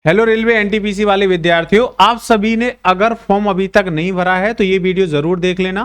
Hello railway NTPC वाले विद्यार्थियों, आप सभी ने अगर फॉर्म अभी तक नहीं भरा है तो ये वीडियो जरूर देख लेना,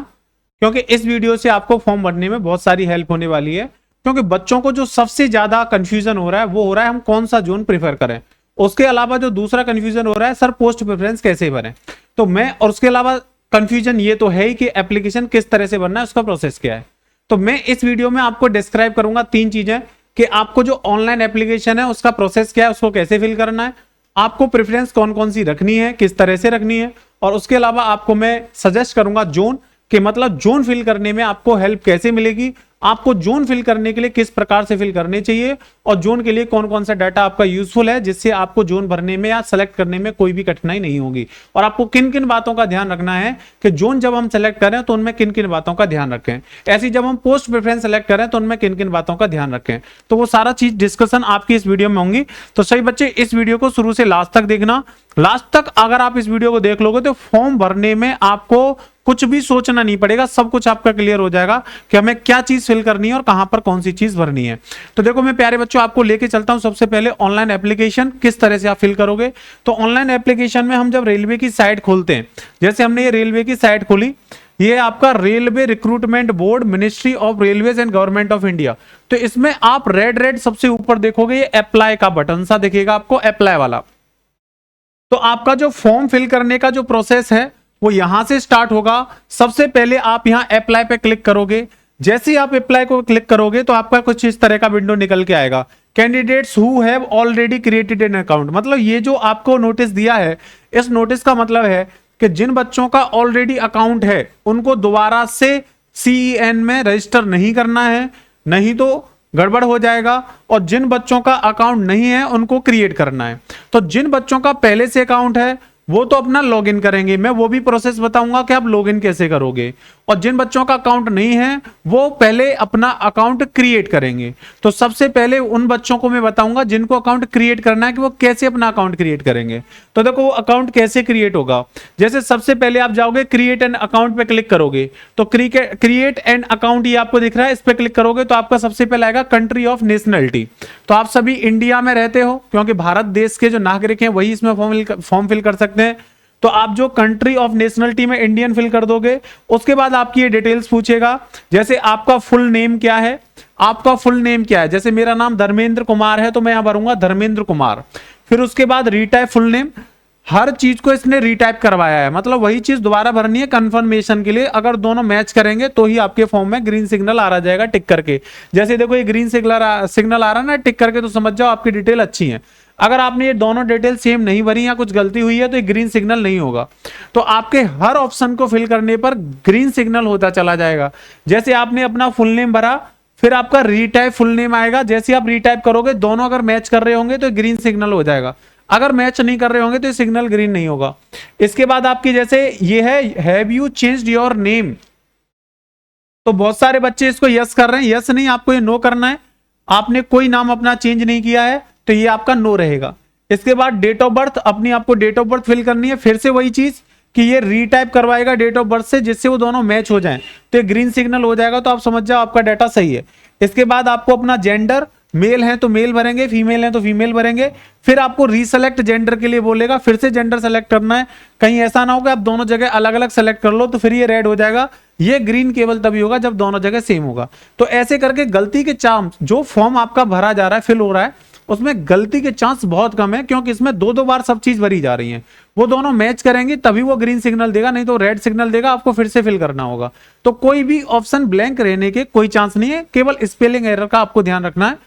क्योंकि इस वीडियो से आपको फॉर्म भरने में बहुत सारी हेल्प होने वाली है। क्योंकि बच्चों को जो सबसे ज्यादा कंफ्यूजन हो रहा है वो हो रहा है हम कौन सा जोन प्रेफर करें। उसके अलावा जो दूसरा कंफ्यूजन हो रहा है, सर पोस्ट प्रेफरेंस कैसे भरें। तो मैं और उसके अलावा कंफ्यूजन ये तो है ही कि एप्लीकेशन किस तरह से भरना है, उसका प्रोसेस क्या है। तो मैं इस वीडियो में आपको डिस्क्राइब करूंगा तीन चीजें कि आपको जो ऑनलाइन एप्लीकेशन है उसका प्रोसेस क्या है, उसको कैसे फिल करना है, आपको प्रेफरेंस कौन कौन सी रखनी है, किस तरह से रखनी है, और उसके अलावा आपको मैं सजेस्ट करूंगा जोन कि मतलब जोन फिल करने में आपको हेल्प कैसे मिलेगी, आपको जोन फिल करने के लिए किस प्रकार से फिल करने चाहिए, और जोन के लिए कौन कौन सा डाटा आपका यूजफुल है जिससे आपको जोन भरने में या सेलेक्ट करने में कोई भी कठिनाई नहीं होगी। और आपको किन किन बातों का ध्यान रखना है कि जोन जब हम सेलेक्ट करें तो उनमें किन किन बातों का ध्यान रखें, ऐसी जब हम पोस्ट प्रेफरेंस सेलेक्ट करें तो उनमें किन किन बातों का ध्यान रखें। तो वो सारा चीज डिस्कशन आपकी इस वीडियो में होंगी। तो सही बच्चे, इस वीडियो को शुरू से लास्ट तक देखना। लास्ट तक अगर आप इस वीडियो को देख लोगे तो फॉर्म भरने में आपको कुछ भी सोचना नहीं पड़ेगा, सब कुछ आपका क्लियर हो जाएगा कि हमें क्या चीज फिल करनी है और कहां पर कौन सी चीज भरनी है। तो देखो मैं प्यारे बच्चों आपको लेके चलता हूं सबसे पहले ऑनलाइन एप्लीकेशन किस तरह से आप फिल करोगे। तो ऑनलाइन एप्लीकेशन में हम जब रेलवे की साइट खोलते हैं, जैसे हमने ये रेलवे की साइट खोली, ये आपका railway recruitment board, ministry of railways and government of India. तो इसमें आप रेड रेड सबसे ऊपर देखोगे, ये अप्लाई का बटन सा दिखेगा आपको, अप्लाई वाला। तो आपका जो फॉर्म फिल करने का जो प्रोसेस है वो यहां से स्टार्ट होगा। सबसे पहले आप यहां अप्लाई पे क्लिक करोगे। जैसे ही आप अप्लाई को क्लिक करोगे तो आपका कुछ इस तरह का विंडो निकल के आएगा, candidates who have already created an account. मतलब ये जो आपको नोटिस दिया है, इस नोटिस का मतलब है कि जिन बच्चों का ऑलरेडी अकाउंट है उनको दोबारा से CEN में रजिस्टर नहीं करना है, नहीं तो गड़बड़ हो जाएगा। और जिन बच्चों का अकाउंट नहीं है उनको क्रिएट करना है। तो जिन बच्चों का पहले से अकाउंट है वो तो अपना लॉगिन करेंगे, मैं वो भी प्रोसेस बताऊंगा कि आप लॉगिन कैसे करोगे। और जिन बच्चों का अकाउंट नहीं है वो पहले अपना अकाउंट क्रिएट करेंगे। तो सबसे पहले उन बच्चों को मैं बताऊंगा जिनको अकाउंट क्रिएट करना है कि वो कैसे अपना अकाउंट क्रिएट करेंगे। तो देखो वो अकाउंट कैसे क्रिएट होगा। जैसे सबसे पहले आप जाओगे क्रिएट एन अकाउंट पे क्लिक करोगे, तो क्रिएट एन अकाउंट ये आपको दिख रहा है, इस पे क्लिक करोगे तो आपका सबसे पहले आएगा कंट्री ऑफ नेशनलिटी। तो आप सभी इंडिया में रहते हो, क्योंकि भारत देश के जो नागरिक हैं वही इसमें फॉर्म फिल कर सकते हैं। तो आप जो कंट्री ऑफ नेशनलिटी में इंडियन फिल कर दोगे। उसके बाद आपकी ये डिटेल्स पूछेगा, जैसे आपका फुल नेम क्या है, आपका फुल नेम क्या है। जैसे मेरा नाम धर्मेंद्र कुमार है तो मैं यहां भरूंगा धर्मेंद्र कुमार। फिर उसके बाद रीटाइप फुल नेम, हर चीज को इसने रीटाइप करवाया है, मतलब वही चीज दोबारा भरनी है कंफर्मेशन के लिए। अगर दोनों मैच करेंगे तो ही आपके फॉर्म में ग्रीन सिग्नल आ जाएगा टिक करके। जैसे देखो ये ग्रीन सिग्नल आ रहा है ना टिक करके, तो समझ जाओ आपकी डिटेल अच्छी है। अगर आपने ये दोनों डिटेल सेम नहीं भरी या कुछ गलती हुई है तो ये ग्रीन सिग्नल नहीं होगा। तो आपके हर ऑप्शन को फिल करने पर ग्रीन सिग्नल होता चला जाएगा। जैसे आपने अपना फुल नेम भरा, फिर आपका रीटाइप फुल नेम आएगा। जैसे आप रीटाइप करोगे दोनों अगर मैच कर रहे होंगे तो ग्रीन सिग्नल हो जाएगा, अगर मैच नहीं कर रहे होंगे तो सिग्नल ग्रीन नहीं होगा। इसके बाद आपकी जैसे ये है have you changed your name, तो बहुत सारे बच्चे इसको यस कर रहे हैं। यस नहीं, आपको ये नो करना है। आपने कोई नाम अपना चेंज नहीं किया है तो ये आपका नो रहेगा। इसके बाद डेट ऑफ बर्थ, अपनी आपको डेट ऑफ बर्थ फिल करनी है। फिर से वही चीज कि ये रीटाइप करवाएगा डेट ऑफ बर्थ से, जिससे वो दोनों मैच हो जाएं तो ये ग्रीन सिग्नल हो जाएगा। तो आप समझ जाओ आपका डाटा सही है। इसके बाद आपको अपना जेंडर, मेल है तो मेल भरेंगे, फीमेल है तो फीमेल भरेंगे। फिर आपको रीसेलेक्ट जेंडर के लिए बोलेगा, फिर से जेंडर सेलेक्ट करना है। कहीं ऐसा ना हो कि आप दोनों जगह अलग अलग सेलेक्ट कर लो तो फिर ये रेड हो जाएगा। ये ग्रीन केवल तभी होगा जब दोनों जगह सेम होगा। तो ऐसे करके गलती के चांस, जो फॉर्म आपका भरा जा रहा है, फिल हो रहा है, उसमें गलती के चांस बहुत कम है, क्योंकि इसमें दो दो बार सब चीज भरी जा रही है। वो दोनों मैच करेंगे तभी वो ग्रीन सिग्नल देगा, नहीं तो रेड सिग्नल देगा, आपको फिर से फिल करना होगा। तो कोई भी ऑप्शन ब्लैंक रहने के कोई चांस नहीं है, केवल स्पेलिंग एरर का आपको ध्यान रखना है।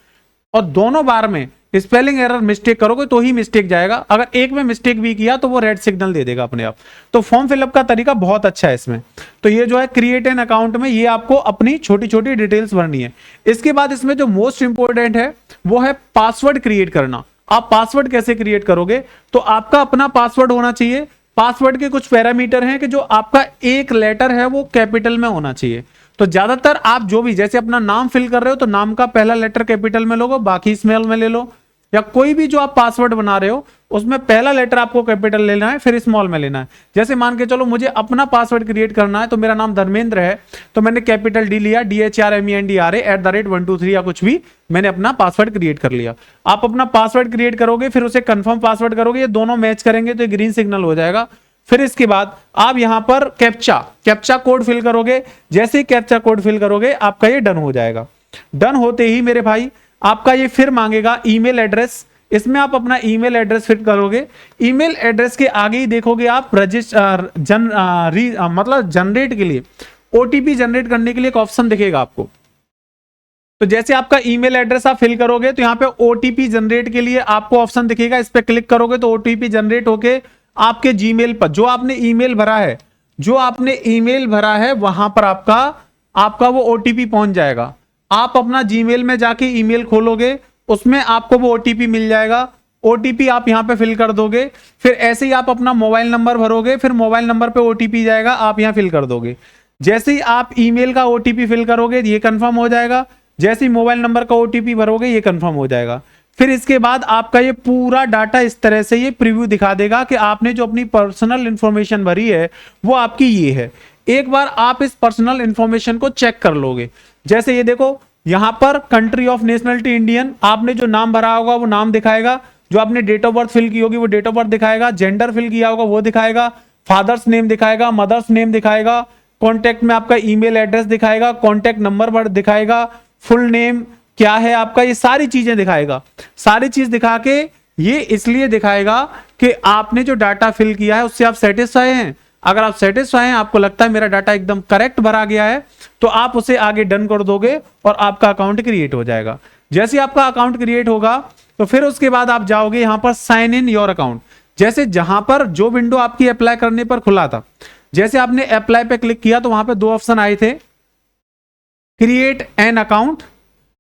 और दोनों बार में स्पेलिंग एरर मिस्टेक करोगे तो ही मिस्टेक जाएगा, अगर एक में मिस्टेक भी किया तो वो रेड सिग्नल दे देगा अपने आप। तो फॉर्म फिलअप का तरीका बहुत अच्छा है इसमें। तो ये जो है क्रिएट एन अकाउंट में ये आपको अपनी छोटी छोटी डिटेल्स भरनी है। इसके बाद इसमें जो मोस्ट इंपॉर्टेंट है वो है पासवर्ड क्रिएट करना। आप पासवर्ड कैसे क्रिएट करोगे, तो आपका अपना पासवर्ड होना चाहिए। पासवर्ड के कुछ पैरामीटर हैं कि जो आपका एक लेटर है वो कैपिटल में होना चाहिए। तो ज्यादातर आप जो भी, जैसे अपना नाम फिल कर रहे हो तो नाम का पहला लेटर कैपिटल में लोगे, बाकी स्मॉल में ले लो। या कोई भी जो आप पासवर्ड बना रहे हो उसमें पहला लेटर आपको कैपिटल लेना है, फिर स्मॉल में लेना है। जैसे मान के चलो मुझे अपना पासवर्ड क्रिएट करना है, तो मेरा नाम धर्मेंद्र है, तो मैंने कैपिटल डी लिया, DHRMENDRA @ 123 या कुछ भी, मैंने अपना पासवर्ड क्रिएट कर लिया। आप अपना पासवर्ड क्रिएट करोगे, फिर उसे कंफर्म पासवर्ड करोगे, ये दोनों मैच करेंगे तो ग्रीन सिग्नल हो जाएगा। फिर इसके बाद आप यहां पर कैप्चा कोड फिल करोगे। जैसे ही कैप्चा कोड फिल करोगे आपका ये डन हो जाएगा। डन होते ही मेरे भाई आपका ये फिर मांगेगा ईमेल एड्रेस, इसमें आप अपना ईमेल एड्रेस फिट करोगे। ईमेल एड्रेस के आगे ही देखोगे आप मतलब जनरेट के लिए, ओटीपी जनरेट करने के लिए एक ऑप्शन दिखेगा आपको। तो जैसे आपका ईमेल एड्रेस आप फिल करोगे तो यहाँ पे ओटीपी जनरेट के लिए आपको ऑप्शन दिखेगा, इस पे क्लिक करोगे तो ओटीपी जनरेट होके आपके जीमेल पर जो आपने ईमेल भरा है वहां पर आपका वो ओटीपी पहुंच जाएगा। आप अपना जीमेल में जाके ईमेल खोलोगे, उसमें आपको वो ओटीपी मिल जाएगा। ओटीपी आप यहां पे फिल कर दोगे। फिर ऐसे ही आप अपना मोबाइल नंबर भरोगे, फिर मोबाइल नंबर पे ओटीपी जाएगा, आप यहां फिल कर दोगे। जैसे ही आप ईमेल का ओटीपी फिल करोगे ये कंफर्म हो जाएगा। जैसे ही मोबाइल नंबर का ओटीपी भरोगे ये कंफर्म हो जाएगा। फिर इसके बाद आपका ये पूरा डाटा इस तरह से ये प्रीव्यू दिखा देगा कि आपने जो अपनी पर्सनल इंफॉर्मेशन भरी है वो आपकी ये है। एक बार आप इस पर्सनल इंफॉर्मेशन को चेक कर लोगे। जैसे ये देखो यहां पर कंट्री ऑफ नेशनलिटी इंडियन, आपने जो नाम भरा होगा वो नाम दिखाएगा, जो आपने डेट ऑफ बर्थ फिल की होगी वो डेट ऑफ बर्थ दिखाएगा, जेंडर फिल किया होगा वो दिखाएगा, फादर्स नेम दिखाएगा, मदर्स नेम दिखाएगा, कॉन्टैक्ट में आपका ईमेल एड्रेस दिखाएगा, कॉन्टैक्ट नंबर दिखाएगा, फुल नेम क्या है आपका, ये सारी चीजें दिखाएगा। सारी चीज दिखा के ये इसलिए दिखाएगा कि आपने जो डाटा फिल किया है उससे आप सेटिस्फाई हैं। अगर आप सेटिस्फाई हैं, आपको लगता है मेरा डाटा एकदम करेक्ट भरा गया है, तो आप उसे आगे डन कर दोगे और आपका अकाउंट क्रिएट हो जाएगा। जैसे आपका अकाउंट क्रिएट होगा तो फिर उसके बाद आप जाओगे यहां पर साइन इन योर अकाउंट। जैसे जहां पर जो विंडो आपकी अप्लाई करने पर खुला था, जैसे आपने अप्लाई पे क्लिक किया तो वहां पे दो ऑप्शन आए थे, क्रिएट एन अकाउंट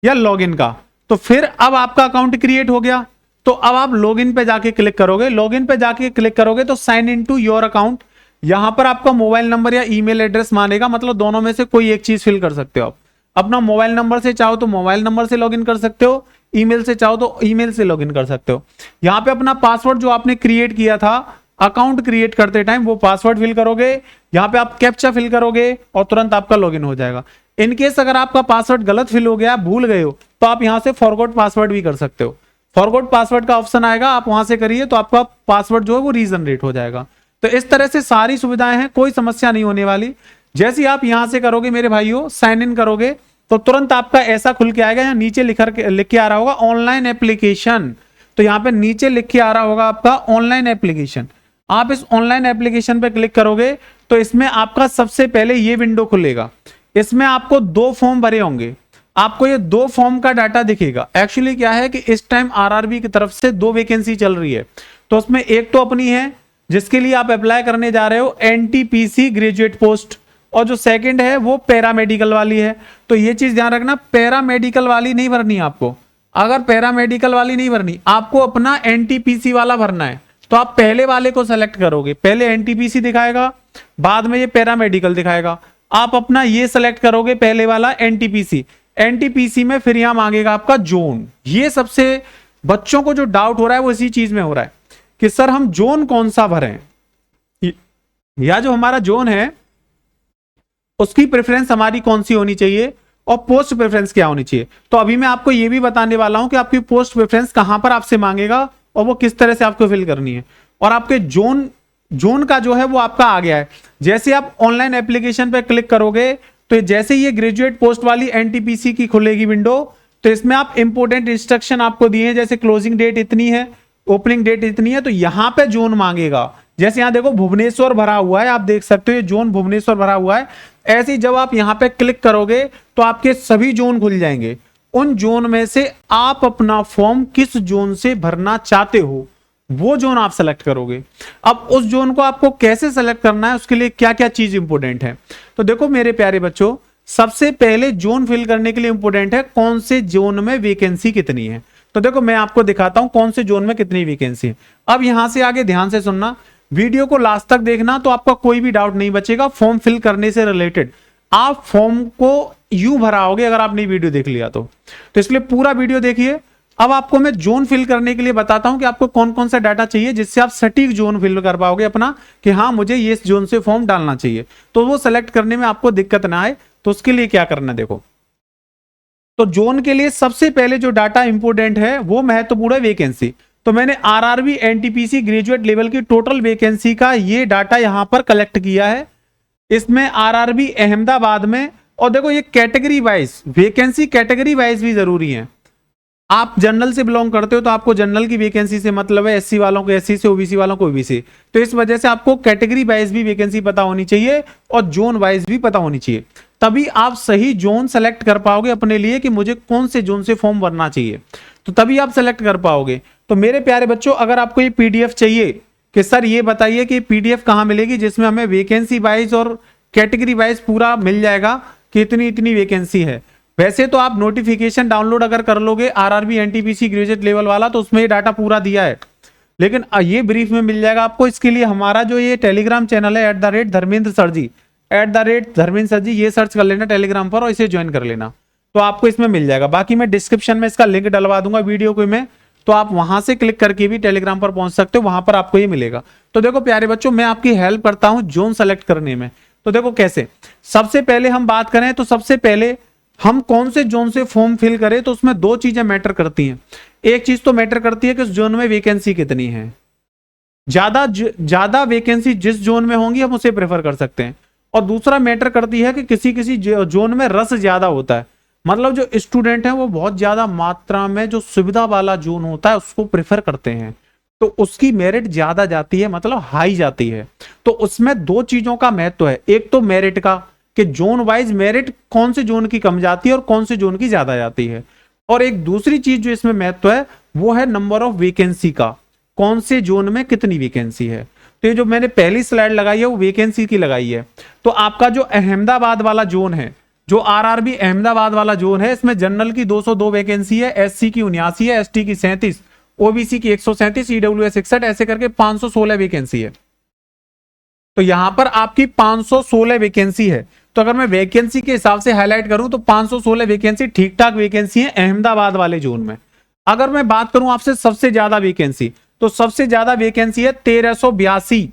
या लॉगिन का। तो फिर अब आपका अकाउंट क्रिएट हो गया, तो अब आप लॉगिन पे जाके क्लिक करोगे। लॉगिन पे जाके क्लिक करोगे तो sign in to your account, यहां पर आपका मोबाइल नंबर या ईमेल एड्रेस मानेगा, मतलब दोनों में से कोई एक चीज फिल कर सकते हो आप। अपना मोबाइल नंबर से चाहो तो मोबाइल नंबर से लॉगिन कर सकते हो, ईमेल से चाहो तो ईमेल से लॉगिन कर सकते हो। यहाँ पे अपना पासवर्ड जो आपने क्रिएट किया था अकाउंट क्रिएट करते टाइम वो पासवर्ड फिल करोगे। यहाँ पे आप कैप्चा फिल करोगे और तुरंत आपका लॉगिन हो जाएगा। इनकेस अगर आपका पासवर्ड गलत फिल हो गया, भूल गए हो, तो आप यहां से फॉरगॉट पासवर्ड भी कर सकते हो। फॉरगॉट पासवर्ड का ऑप्शन आएगा, आप वहां से करिए तो आपका पासवर्ड जो है वो रीजनरेट हो जाएगा। तो इस तरह से सारी सुविधाएं हैं, कोई समस्या नहीं होने वाली। जैसे आप यहां से करोगे मेरे भाइयों, साइन इन करोगे तो तुरंत आपका ऐसा खुल के आएगा। यहाँ नीचे लिख के आ रहा होगा ऑनलाइन एप्लीकेशन, तो यहाँ पे नीचे लिख के आ रहा होगा आपका ऑनलाइन एप्लीकेशन। आप इस ऑनलाइन एप्लीकेशन पे क्लिक करोगे तो इसमें आपका सबसे पहले ये विंडो खुलेगा। इसमें आपको 2 फॉर्म भरे होंगे, आपको ये 2 फॉर्म का डाटा दिखेगा। एक्चुअली क्या है कि इस टाइम आरआरबी की तरफ से 2 वैकेंसी चल रही है, तो उसमें एक तो अपनी है जिसके लिए आप अप्लाई करने जा रहे हो एनटीपीसी ग्रेजुएट पोस्ट, और जो सेकंड है वो पैरामेडिकल वाली है। तो ये चीज ध्यान रखना, पैरामेडिकल वाली नहीं भरनी है आपको। अगर पैरामेडिकल वाली नहीं भरनी, आपको अपना एनटीपीसी वाला भरना है, तो आप पहले वाले को सेलेक्ट करोगे। पहले एनटीपीसी दिखाएगा, बाद में ये पैरामेडिकल दिखाएगा। आप अपना ये सेलेक्ट करोगे पहले वाला एनटीपीसी। एनटीपीसी में फिर यहां मांगेगा आपका जोन। ये सबसे बच्चों को जो डाउट हो रहा है वो इसी चीज में हो रहा है कि सर हम जोन कौन सा भरें, या जो हमारा जोन है उसकी प्रेफरेंस हमारी कौन सी होनी चाहिए और पोस्ट प्रेफरेंस क्या होनी चाहिए। तो अभी मैं आपको ये भी बताने वाला हूं कि आपकी पोस्ट प्रेफरेंस कहां पर आपसे मांगेगा और वो किस तरह से आपको फिल करनी है। और आपके जोन का जो है वो आपका आ गया है। जैसे आप ऑनलाइन एप्लीकेशन पे क्लिक करोगे तो जैसे ये ग्रेजुएट पोस्ट वाली एनटीपीसी की खुलेगी विंडो, तो इसमें आप इंपोर्टेंट इंस्ट्रक्शन आपको दिए हैं, जैसे क्लोजिंग डेट इतनी है, ओपनिंग डेट इतनी है, तो यहां पे जोन मांगेगा। जैसे यहां देखो भुवनेश्वर भरा हुआ है, आप देख सकते हो ये जोन भुवनेश्वर भरा हुआ है। ऐसे ही जब आप यहां पे क्लिक करोगे तो आपके सभी जोन खुल जाएंगे। उन जोन में से आप अपना फॉर्म किस जोन से भरना चाहते हो वो जोन आप सेलेक्ट करोगे। अब उस जोन को आपको कैसे सेलेक्ट करना है, उसके लिए क्या क्या चीज इंपोर्टेंट है, तो देखो मेरे प्यारे बच्चों, सबसे पहले जोन फिल करने के लिए इंपोर्टेंट है कौन से जोन में वैकेंसी कितनी है। तो देखो मैं आपको दिखाता हूं कौन से जोन में कितनी वैकेंसी है। अब यहां से आगे ध्यान से सुनना, वीडियो को लास्ट तक देखना, तो आपका कोई भी डाउट नहीं बचेगा फॉर्म फिल करने से रिलेटेड। आप फॉर्म को यूं भराओगे अगर आपने वीडियो देख लिया तो इसलिए पूरा वीडियो देखिए। अब आपको मैं जोन फिल करने के लिए बताता हूं कि आपको कौन कौन सा डाटा चाहिए जिससे आप सटीक जोन फिल कर पाओगे अपना, कि हाँ मुझे ये इस जोन से फॉर्म डालना चाहिए, तो वो सेलेक्ट करने में आपको दिक्कत ना आए। तो उसके लिए क्या करना है देखो, तो जोन के लिए सबसे पहले जो डाटा इंपोर्टेंट है वो महत्वपूर्ण है वैकेंसी। तो मैंने आरआरबी एनटीपीसी ग्रेजुएट लेवल की टोटल वैकेंसी का ये डाटा यहां पर कलेक्ट किया है। इसमें आरआरबी अहमदाबाद में, और देखो ये category wise vacancy, category wise भी जरूरी है। आप जनरल से बिलोंग करते हो तो आपको जनरल की वैकेंसी से मतलब है, एससी वालों को एससी से, ओबीसी वालों को ओबीसी। तो इस वजह से आपको कैटेगरी वाइज भी वैकेंसी पता होनी चाहिए और जोन वाइज भी पता होनी चाहिए, तभी आप सही जोन सेलेक्ट कर पाओगे अपने लिए कि मुझे कौन से जोन से फॉर्म भरना चाहिए, तो तभी आप सेलेक्ट कर पाओगे। तो मेरे प्यारे बच्चों, अगर आपको ये पीडीएफ चाहिए कि सर ये बताइए कि पीडीएफ कहां मिलेगी जिसमें हमें वैकेंसी वाइज और कैटेगरी वाइज पूरा मिल जाएगा कि इतनी इतनी वैकेंसी है। वैसे तो आप नोटिफिकेशन डाउनलोड अगर कर लोगे आरआरबी एनटीपीसी ग्रेजुएट लेवल वाला, तो उसमें ये डाटा पूरा दिया है, लेकिन ये ब्रीफ में मिल जाएगा आपको। इसके लिए हमारा जो ये टेलीग्राम चैनल है @धर्मेंद्र सर जी, @धर्मेंद्र सर जी, ये सर्च कर लेना टेलीग्राम पर और इसे ज्वाइन कर लेना, तो आपको इसमें मिल जाएगा। बाकी मैं डिस्क्रिप्शन में इसका लिंक डलवा दूंगा वीडियो को में, तो आप वहां से क्लिक करके भी टेलीग्राम पर पहुंच सकते हो, वहां पर आपको ये मिलेगा। तो देखो प्यारे बच्चों, मैं आपकी हेल्प करता हूं जोन सेलेक्ट करने में। तो देखो कैसे, सबसे पहले हम बात करें तो सबसे पहले हम कौन से जोन से फॉर्म फिल करें, तो उसमें दो चीजें मैटर करती हैं। एक चीज तो मैटर करती है कि उस जोन में वैकेंसी कितनी है, ज्यादा वैकेंसी जिस जोन में होंगी हम उसे प्रेफर कर सकते हैं। और दूसरा मैटर करती है कि किसी किसी जोन में रस ज्यादा होता है, मतलब जो स्टूडेंट है वो बहुत ज्यादा मात्रा में जो सुविधा वाला जोन होता है उसको प्रेफर करते हैं, तो उसकी मेरिट ज्यादा जाती है, मतलब हाई जाती है। तो उसमें दो चीजों का महत्व है, एक तो मेरिट का कि जोन वाइज मेरिट कौन से जोन की कम जाती है और कौन से जोन की ज्यादा जाती है, और एक दूसरी चीज जो इसमें महत्व है वो है नंबर ऑफ वैकेंसी का, कौन से जोन में कितनी वैकेंसी है। तो ये जो मैंने पहली स्लाइड लगाई है वो वैकेंसी की लगाई है। तो आपका जो अहमदाबाद वाला जोन है, जो आरआरबी अहमदाबाद वाला जोन है, इसमें जनरल की 202 वैकेंसी है, एससी की 79 है, एसटी की 37, ओबीसी की 137, ईडब्ल्यूएस 61, ऐसे करके 516 वैकेंसी है। तो यहां पर आपकी 516 वैकेंसी है। तो अगर मैं वैकेंसी के हिसाब से हाईलाइट करूं तो 516 वैकेंसी ठीक ठाक वैकेंसी है अहमदाबाद वाले जोन में। अगर मैं बात करूं आपसे सबसे ज्यादा वैकेंसी, तो सबसे ज्यादा वैकेंसी है 1382,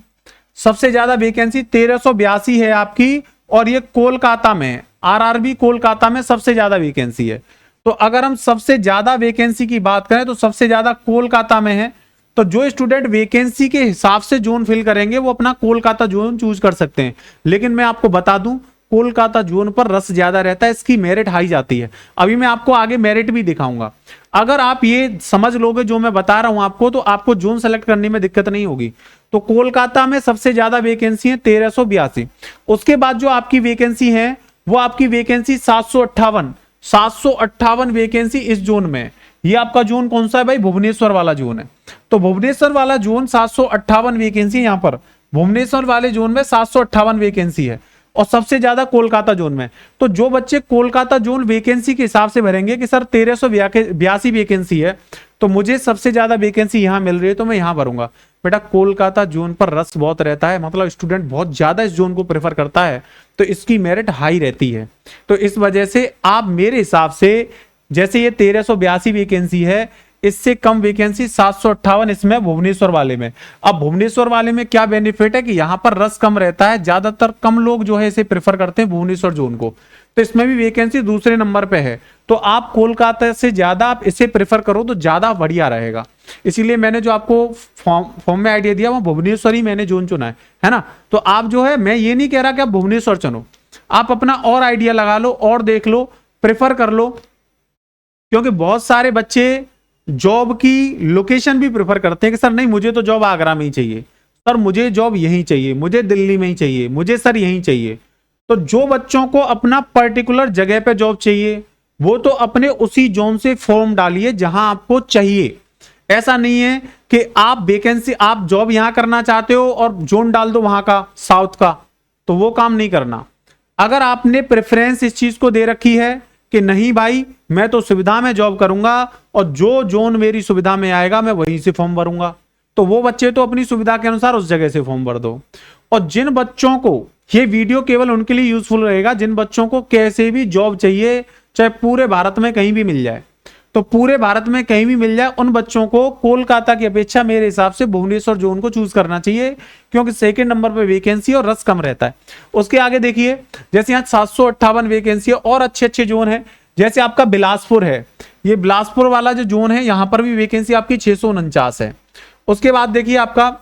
सबसे ज्यादा वैकेंसी 1382 है आपकी, और ये कोलकाता में, आरआरबी कोलकाता में सबसे ज्यादा वैकेंसी है। तो अगर हम सबसे ज्यादा वैकेंसी की बात करें तो सबसे ज्यादा कोलकाता में है। तो जो स्टूडेंट वैकेंसी के हिसाब से जोन फिल करेंगे वो अपना कोलकाता जोन चूज कर सकते हैं, लेकिन मैं आपको बता दूं कोलकाता जोन पर रस ज्यादा रहता है, इसकी मेरिट हाई जाती है। अभी मैं आपको आगे मेरिट भी दिखाऊंगा। अगर आप ये समझ लोगे जो मैं बता रहा हूं आपको, तो आपको जोन सेलेक्ट करने में दिक्कत नहीं होगी। तो कोलकाता में सबसे ज्यादा वैकेंसी है 1382। उसके बाद जो आपकी वैकेंसी है वो आपकी वैकेंसी 758 वैकेंसी इस जोन में। ये आपका जोन कौन सा है भाई? भुवनेश्वर वाला जोन है। तो भुवनेश्वर वाला जोन 758 वैकेंसी, यहां पर भुवनेश्वर वाले जोन में 758 वैकेंसी है, और सबसे ज्यादा कोलकाता जोन में। तो जो बच्चे कोलकाता जोन वैकेंसी के हिसाब से भरेंगे कि सर 1382 वैकेंसी है तो मुझे सबसे ज्यादा वैकेंसी यहां मिल रही है तो मैं यहां भरूंगा, बेटा कोलकाता जोन पर रस बहुत रहता है, मतलब स्टूडेंट बहुत ज्यादा इस जोन को प्रेफर करता है, तो इसकी मेरिट हाई रहती है। तो इस वजह से आप मेरे हिसाब से, जैसे ये 1382 वैकेंसी है, इससे कम वैकेंसी 758 इसमें भुवनेश्वर वाले में। अब भुवनेश्वर वाले में क्या बेनिफिट है कि यहां पर रस कम रहता है, ज्यादातर कम लोग जो है इसे प्रेफर करते हैं भुवनेश्वर जोन को, तो इसमें भी वैकेंसी दूसरे नंबर पे है। तो आप कोलकाता से ज्यादा आप इसे प्रेफर करो तो ज्यादा बढ़िया रहेगा। इसीलिए मैंने जो आपको फॉर्म में आइडिया दिया वो भुवनेश्वर ही मैंने जोन चुना है ना। तो आप जो है, मैं ये नहीं कह रहा कि आप भुवनेश्वर चुनो, आप अपना और आइडिया लगा लो और देख लो, प्रेफर कर लो, क्योंकि बहुत सारे बच्चे जॉब की लोकेशन भी प्रेफर करते हैं कि सर नहीं मुझे तो जॉब आगरा में ही चाहिए, सर मुझे जॉब यहीं चाहिए, मुझे दिल्ली में ही चाहिए, मुझे सर यहीं चाहिए। तो जो बच्चों को अपना पर्टिकुलर जगह पे जॉब चाहिए वो तो अपने उसी जोन से फॉर्म डालिए जहां आपको चाहिए। ऐसा नहीं है कि आप वैकेंसी, आप जॉब यहां करना चाहते हो और जोन डाल दो वहां का, साउथ का, तो वो काम नहीं करना। अगर आपने प्रेफरेंस इस चीज को दे रखी है कि नहीं भाई मैं तो सुविधा में जॉब करूंगा और जो जोन मेरी सुविधा में आएगा मैं वहीं से फॉर्म भरूंगा, तो वो बच्चे तो अपनी सुविधा के अनुसार उस जगह से फॉर्म भर दो। और जिन बच्चों को, ये वीडियो केवल उनके लिए यूजफुल रहेगा जिन बच्चों को कैसे भी जॉब चाहिए, चाहे पूरे भारत में कहीं भी मिल जाए, तो पूरे भारत में कहीं भी मिल जाए, उन बच्चों को कोलकाता की अपेक्षा मेरे हिसाब से भुवनेश्वर जोन को चूज करना चाहिए, क्योंकि सेकंड नंबर पे वैकेंसी और रस कम रहता है। उसके आगे देखिए, जैसे यहाँ 758 वैकेंसी है और अच्छे अच्छे जोन है, जैसे आपका बिलासपुर है, ये बिलासपुर वाला जो जोन है यहाँ पर भी वैकेंसी आपकी 649 है। उसके बाद देखिए आपका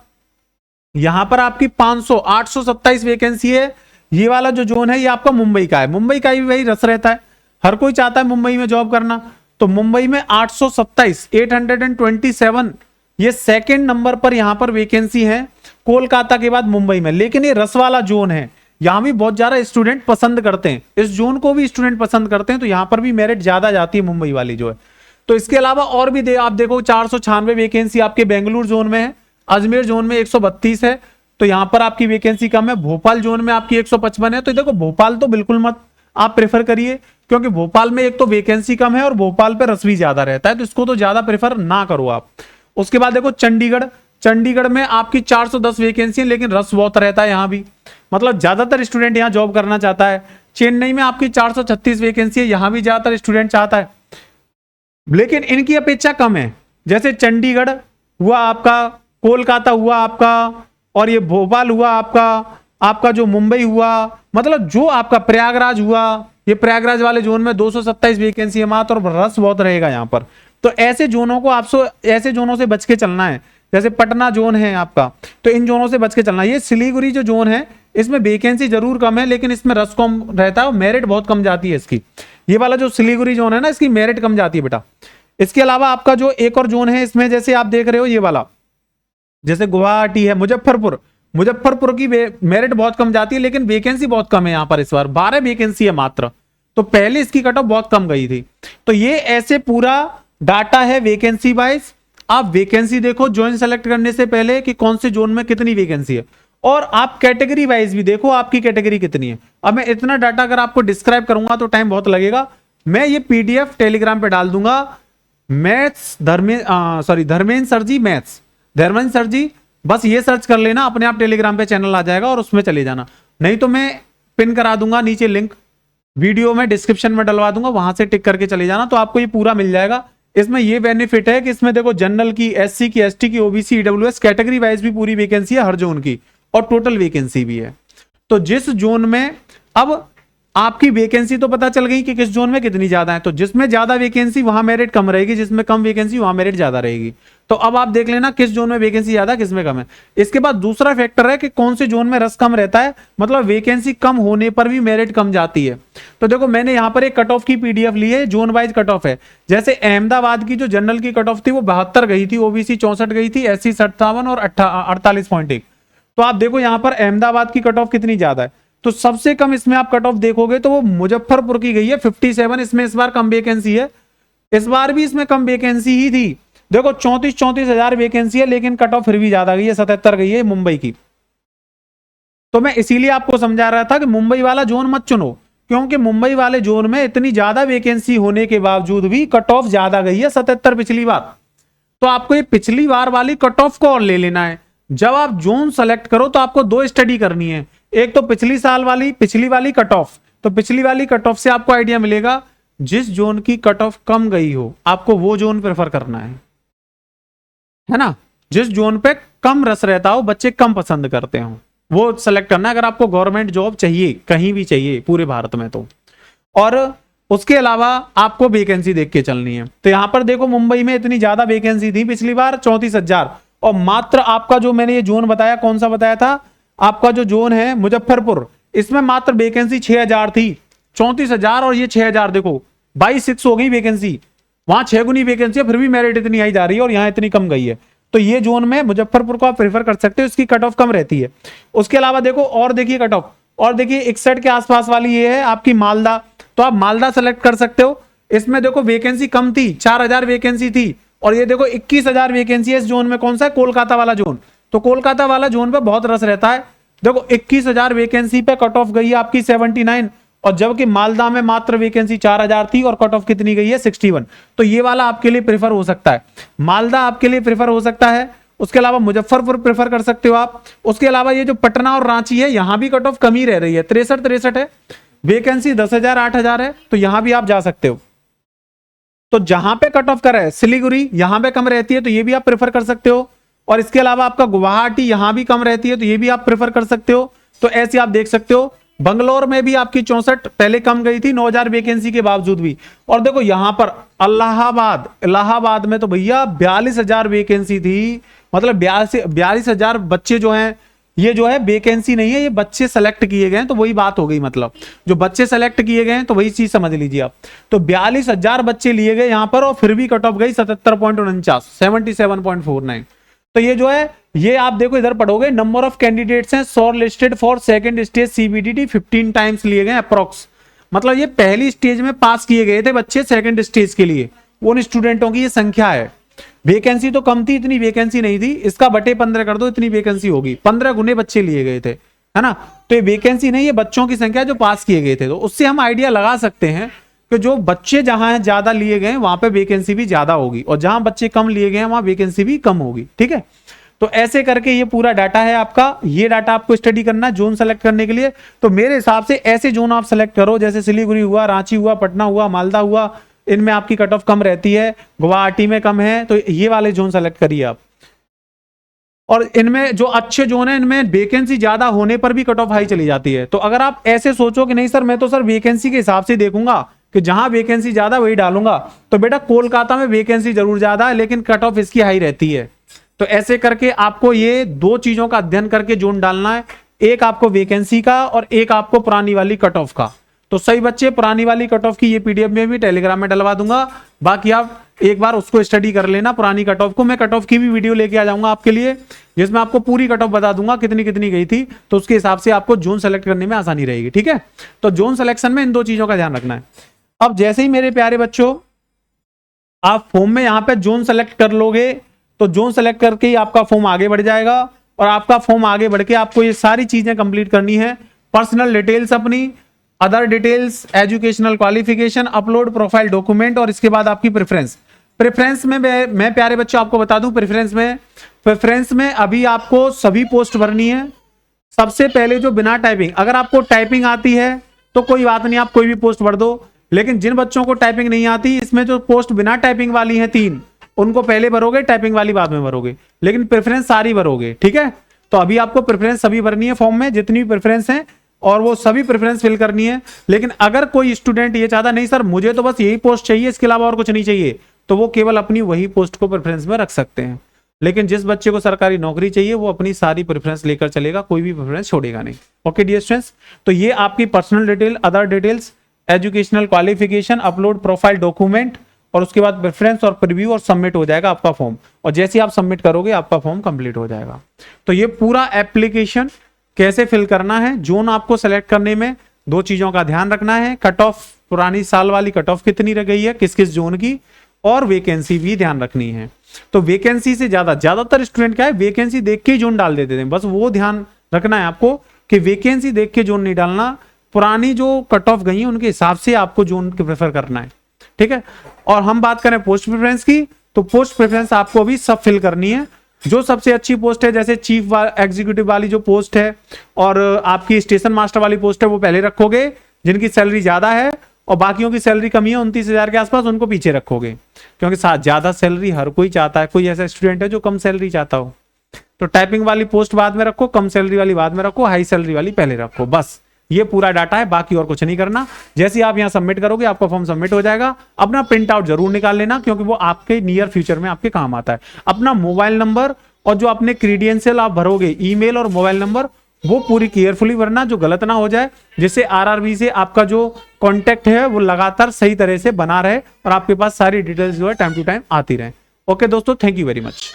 यहां पर आपकी 827 वैकेंसी है। ये वाला जो जोन है ये आपका मुंबई का है, मुंबई का भी वही रस रहता है, हर कोई चाहता है मुंबई में जॉब करना। तो मुंबई में 827 ये सेकंड नंबर पर यहां पर वैकेंसी है कोलकाता के बाद मुंबई में। लेकिन ये रस वाला जोन है, यहां भी बहुत ज्यादा स्टूडेंट पसंद करते हैं, इस जोन को भी स्टूडेंट पसंद करते हैं, तो यहां पर भी मेरिट ज्यादा जाती है मुंबई वाली जो है। तो इसके अलावा और भी आप देखो 496 वैकेंसी आपके बेंगलुरु जोन में है, अजमेर जोन में 132 है, तो यहां पर आपकी वैकेंसी कम है। भोपाल जोन में आपकी 155 है। तो देखो भोपाल तो बिल्कुल मत आप प्रेफर करिए, क्योंकि भोपाल में एक तो वैकेंसी कम है और भोपाल पे रस भी ज्यादा रहता है, तो इसको तो ज्यादा प्रेफर ना करो आप। उसके बाद देखो चंडीगढ़, चंडीगढ़ में आपकी 410 वैकेंसी है, लेकिन रस बहुत रहता है यहाँ भी, मतलब ज्यादातर स्टूडेंट यहाँ जॉब करना चाहता है। चेन्नई में आपकी 436 वैकेंसी है, यहां भी ज्यादातर स्टूडेंट चाहता है, लेकिन इनकी अपेक्षा कम है। जैसे चंडीगढ़ हुआ आपका, कोलकाता हुआ आपका, और ये भोपाल हुआ आपका जो मुंबई हुआ, मतलब जो आपका प्रयागराज हुआ, ये प्रयागराज वाले जोन में 227 वैकेंसी है मात्र, और रस बहुत रहेगा यहाँ पर। तो ऐसे जोनों को आपसे, ऐसे जोनों से बच के चलना है। जैसे पटना जोन है आपका, तो इन जोनों से बच के चलना है। ये सिलीगुड़ी जो जोन है, इसमें वैकेंसी जरूर कम है, लेकिन इसमें रस कम रहता है और मेरिट बहुत कम जाती है इसकी। ये वाला जो सिलीगुड़ी जोन है ना, इसकी मेरिट कम जाती है बेटा। इसके अलावा आपका जो एक और जोन है, इसमें जैसे आप देख रहे हो ये वाला, जैसे गुवाहाटी है, मुजफ्फरपुर की मेरिट बहुत कम जाती है, लेकिन वैकेंसी बहुत कम है यहाँ पर। इस बार 12 वैकेंसी है मात्र, तो पहले इसकी कट ऑफ बहुत कम गई थी। तो ये ऐसे पूरा डाटा है वैकेंसी वाइज। आप वैकेंसी देखो जोन सेलेक्ट करने से पहले कि कौन से जोन में कितनी वैकेंसी है, और आप कैटेगरी वाइज भी देखो आपकी कैटेगरी कितनी है। अब मैं इतना डाटा अगर आपको डिस्क्राइब करूंगा तो टाइम बहुत लगेगा। मैं ये पीडीएफ टेलीग्राम पे डाल दूंगा। मैथ्स धर्मेंद्र सर जी, मैथ्स धर्मेंद्र सर जी, बस ये सर्च कर लेना, अपने आप टेलीग्राम पे चैनल आ जाएगा और उसमें चले जाना। नहीं तो मैं पिन करा दूंगा नीचे लिंक, वीडियो में डिस्क्रिप्शन में डलवा दूंगा, वहां से टिक करके चले जाना, तो आपको ये पूरा मिल जाएगा। इसमें ये बेनिफिट है कि इसमें देखो जनरल की, एससी की, एसटी की, ओबीसी, ईडब्ल्यूएस कैटेगरी वाइज भी पूरी वैकेंसी है हर जोन की, और टोटल वैकेंसी भी है। तो जिस जोन में, अब आपकी वैकेंसी तो पता चल गई कि किस जोन में कितनी ज्यादा है, तो जिसमें ज्यादा वैकेंसी वहां मेरिट कम रहेगी, जिसमें कम वैकेंसी वहां मेरिट ज्यादा रहेगी। तो अब आप देख लेना किस जोन में वैकेंसी ज्यादा, किस में कम है। इसके बाद दूसरा फैक्टर है कि कौन से जोन में रस कम रहता है, मतलब वैकेंसी कम होने पर भी मेरिट कम जाती है। तो देखो मैंने यहाँ पर एक कट ऑफ की पीडीएफ ली है, जोन वाइज कट ऑफ है। जैसे अहमदाबाद की जो जनरल की कट ऑफ थी वो 72 गई थी, ओबीसी 64 गई थी, एससी 57 और 48.1। तो आप देखो यहाँ पर अहमदाबाद की कट ऑफ कितनी ज्यादा है। तो सबसे कम इसमें आप कट ऑफ देखोगे तो वो मुजफ्फरपुर की गई है 57, इसमें इस बार कम वैकेंसी है। इस बार भी इसमें कम वैकेंसी ही थी, देखो 34 हजार वैकेंसी है, लेकिन कट ऑफ फिर भी ज्यादा गई है, 77 गई है मुंबई की। तो मैं इसीलिए आपको समझा रहा था कि मुंबई वाला जोन मत चुनो, क्योंकि मुंबई वाले जोन में इतनी ज्यादा वैकेंसी होने के बावजूद भी कट ऑफ ज्यादा गई है, 77 पिछली बार। तो आपको ये पिछली बार वाली कट ऑफ को और ले लेना है। जब आप जोन सेलेक्ट करो तो आपको दो स्टडी करनी है, एक तो पिछली वाली कट ऑफ, तो पिछली वाली कट ऑफ से आपको आइडिया मिलेगा, जिस जोन की कट ऑफ कम गई हो आपको वो जोन प्रेफर करना है ना। जिस जोन पे कम रस रहता हो, बच्चे कम पसंद करते हो, वो सेलेक्ट करना है अगर आपको गवर्नमेंट जॉब चाहिए, कहीं भी चाहिए पूरे भारत में तो। और उसके अलावा आपको वैकेंसी देख के चलनी है। तो यहां पर देखो मुंबई में इतनी ज्यादा वैकेंसी थी पिछली बार 34,000, और मात्र आपका जो मैंने ये जोन बताया, कौन सा बताया था आपका जो जोन है मुजफ्फरपुर, इसमें मात्र वैकेंसी 6,000 थी। 34,000 और ये 6,000, देखो 22,600 हो गई वैकेंसी। वहां 6 गुनी वैकेंसी है, फिर भी मेरिट इतनी आई जा रही है और यहाँ इतनी कम गई है। तो ये जोन में मुजफ्फरपुर को आप प्रेफर कर सकते हो, इसकी कट ऑफ कम रहती है। उसके अलावा देखो और देखिए कट ऑफ, और देखिए 61 के आसपास वाली ये है आपकी मालदा, तो आप मालदा सेलेक्ट कर सकते हो। इसमें देखो वैकेंसी कम थी, 4,000 वैकेंसी थी, और ये देखो 21,000 वैकेंसी है इस जोन में। कौन सा है? कोलकाता वाला जोन। तो कोलकाता वाला जोन पे बहुत रस रहता है। देखो 21,000 वैकेंसी पे कट ऑफ गई है आपकी 79, और जबकि मालदा में मात्र वैकेंसी 4,000 थी और कट ऑफ कितनी गई है 61। तो ये वाला आपके लिए प्रेफर हो सकता है, मालदा आपके लिए प्रेफर हो सकता है। उसके अलावा मुजफ्फरपुर प्रेफर कर सकते हो आप। उसके अलावा ये जो पटना और रांची है, यहां भी कट ऑफ कम ही रह रही है, 63 है, वैकेंसी 10,000 8,000 है, तो यहां भी आप जा सकते हो। तो जहां पे कट ऑफ कर है सिलीगुड़ी यहां पे कम रहती है तो ये भी आप प्रेफर कर सकते हो, और इसके अलावा आपका गुवाहाटी यहां भी कम रहती है तो ये भी आप प्रेफर कर सकते हो। तो ऐसे आप देख सकते हो। बंगलोर में भी आपकी 64 पहले कम गई थी 9000 वैकेंसी के बावजूद भी। और देखो यहां पर इलाहाबाद में तो भैया 42,000 वैकेंसी थी, मतलब 42,000 बच्चे जो हैं, ये जो है वैकेंसी नहीं है, ये बच्चे सेलेक्ट किए गए हैं। तो वही बात हो गई, मतलब जो बच्चे सेलेक्ट किए गए हैं तो वही चीज समझ लीजिए आप। तो 42,000 बच्चे लिए गए यहां पर और फिर भी कट ऑफ गई 77.49, 77.49। तो ये जो है, ये आप देखो इधर पढ़ोगे, नंबर ऑफ कैंडिडेट्स हैं short listed for second stage CBDT 15 times लिए गए अप्रोक्स। मतलब ये पहली स्टेज में पास किए गए थे बच्चे सेकंड स्टेज के लिए, उन स्टूडेंटों की ये संख्या है। वैकेंसी तो कम थी, इतनी वैकेंसी नहीं थी, इसका बटे 15 कर दो, इतनी वैकेंसी होगी। 15 गुने बच्चे लिए गए थे, है ना। तो ये वैकेंसी नहीं, ये बच्चों की संख्या जो पास किए गए थे। तो उससे हम आइडिया लगा सकते हैं कि जो बच्चे जहां ज्यादा लिए गए वहां पे वैकेंसी भी ज्यादा होगी, और जहां बच्चे कम लिए गए वहां वैकेंसी भी कम होगी। ठीक है, तो ऐसे करके ये पूरा डाटा है आपका। ये डाटा आपको स्टडी करना है जोन सेलेक्ट करने के लिए। तो मेरे हिसाब से ऐसे जोन आप सेलेक्ट करो, जैसे सिलीगुड़ी हुआ, रांची हुआ, पटना हुआ, मालदा हुआ, इनमें आपकी कट ऑफ कम रहती है, गुवाहाटी में कम है, तो ये वाले जोन सेलेक्ट करिए आप। और इनमें जो अच्छे जोन है इनमें वैकेंसी ज्यादा होने पर भी कट ऑफ हाई चली जाती है। तो अगर आप ऐसे सोचो कि नहीं सर मैं तो सर वैकेंसी के हिसाब से देखूंगा कि जहां वैकेंसी ज्यादा वही डालूंगा, तो बेटा कोलकाता में वैकेंसी जरूर ज्यादा है लेकिन कट ऑफ इसकी हाई रहती है। तो ऐसे करके आपको ये दो चीजों का अध्ययन करके जोन डालना है, एक आपको वैकेंसी का और एक आपको पुरानी वाली कट ऑफ का। तो सही बच्चे, पुरानी वाली कट ऑफ की ये पीडीएफ में भी टेलीग्राम में डलवा दूंगा, बाकी आप एक बार उसको स्टडी कर लेना पुरानी कट ऑफ को। मैं कट ऑफ की भी वीडियो लेके आ जाऊंगा आपके लिए, जिसमें आपको पूरी कट ऑफ बता दूंगा कितनी कितनी गई थी, तो उसके हिसाब से आपको जोन सेलेक्ट करने में आसानी रहेगी। ठीक है, तो जोन सिलेक्शन में इन दो चीजों का ध्यान रखना है। अब जैसे ही मेरे प्यारे बच्चों आप फॉर्म में यहां पे जोन सेलेक्ट कर लोगे, तो जोन सेलेक्ट करके ही आपका फॉर्म आगे बढ़ जाएगा। और आपका फॉर्म आगे बढ़ के आपको ये सारी चीजें कंप्लीट करनी है, पर्सनल डिटेल्स अपनी, other details, educational qualification, upload profile document, और इसके बाद आपकी प्रेफरेंस में मैं प्यारे बच्चों आपको बता दूं, प्रेफरेंस में अभी आपको सभी पोस्ट भरनी है। सबसे पहले जो बिना टाइपिंग, अगर आपको टाइपिंग आती है तो कोई बात नहीं, आप कोई भी पोस्ट भर दो, लेकिन जिन बच्चों को टाइपिंग नहीं आती, इसमें जो पोस्ट बिना टाइपिंग वाली है 3, उनको पहले भरोगे, टाइपिंग वाली बाद में भरोगे, लेकिन प्रेफरेंस सारी भरोगे। ठीक है, तो अभी आपको प्रेफरेंस सभी भरनी है फॉर्म में, जितनी भी प्रेफरेंस है, और वो सभी प्रेफरेंस फिल करनी है। लेकिन अगर कोई स्टूडेंट ये चाहता नहीं सर मुझे तो बस यही पोस्ट चाहिए, इसके अलावा और कुछ नहीं चाहिए, तो वो केवल अपनी वही पोस्ट को प्रेफरेंस में रख सकते हैं। लेकिन जिस बच्चे को सरकारी नौकरी चाहिए वो अपनी सारी प्रेफरेंस लेकर चलेगा, कोई भी प्रेफरेंस छोड़ेगा नहीं। ओके डियर स्टूडेंट्स, तो ये आपकी personal detail, other details, educational qualification, upload profile document, और उसके बाद प्रेफरेंस और प्रीव्यू, और सबमिट हो जाएगा आपका फॉर्म। और जैसे आप सबमिट करोगे आपका फॉर्म कंप्लीट हो जाएगा। तो ये पूरा एप्लीकेशन कैसे फिल करना है, जोन आपको सेलेक्ट करने में दो चीजों का ध्यान रखना है, कट ऑफ, पुरानी साल वाली कट ऑफ कितनी रह गई है किस किस जोन की, और वैकेंसी भी ध्यान रखनी है। तो वैकेंसी से ज्यादातर स्टूडेंट क्या है, वैकेंसी देख के ही जोन डाल देते हैं, बस वो ध्यान रखना है आपको कि वैकेंसी देख के जोन नहीं डालना, पुरानी जो कट ऑफ गई है उनके हिसाब से आपको जोन प्रेफर करना है। ठीक है, और हम बात करें पोस्ट प्रेफरेंस की, तो पोस्ट प्रेफरेंस आपको अभी सब फिल करनी है। जो सबसे अच्छी पोस्ट है, जैसे चीफ एग्जीक्यूटिव वाली जो पोस्ट है, और आपकी स्टेशन मास्टर वाली पोस्ट है, वो पहले रखोगे, जिनकी सैलरी ज्यादा है, और बाकियों की सैलरी कमी है 29,000 के आसपास, उनको पीछे रखोगे, क्योंकि ज्यादा सैलरी हर कोई चाहता है, कोई ऐसा स्टूडेंट है जो कम सैलरी चाहता हो। तो टाइपिंग वाली पोस्ट बाद में रखो, कम सैलरी वाली बाद में रखो, हाई सैलरी वाली पहले रखो, बस ये पूरा डाटा है, बाकी और कुछ नहीं करना। जैसे आप यहां सबमिट करोगे आपका फॉर्म सबमिट हो जाएगा। अपना प्रिंट आउट जरूर निकाल लेना, क्योंकि वो आपके नियर फ्यूचर में आपके काम आता है। अपना मोबाइल नंबर और जो अपने क्रीडेंशियल आप भरोगे, ईमेल और मोबाइल नंबर, वो पूरी केयरफुली भरना, जो गलत ना हो जाए, जिससे आरआरबी से आपका जो कांटेक्ट है वो लगातार सही तरह से बना रहे और आपके पास सारी डिटेल्स जो है टाइम टू टाइम आती रहे। ओके दोस्तों, थैंक यू वेरी मच।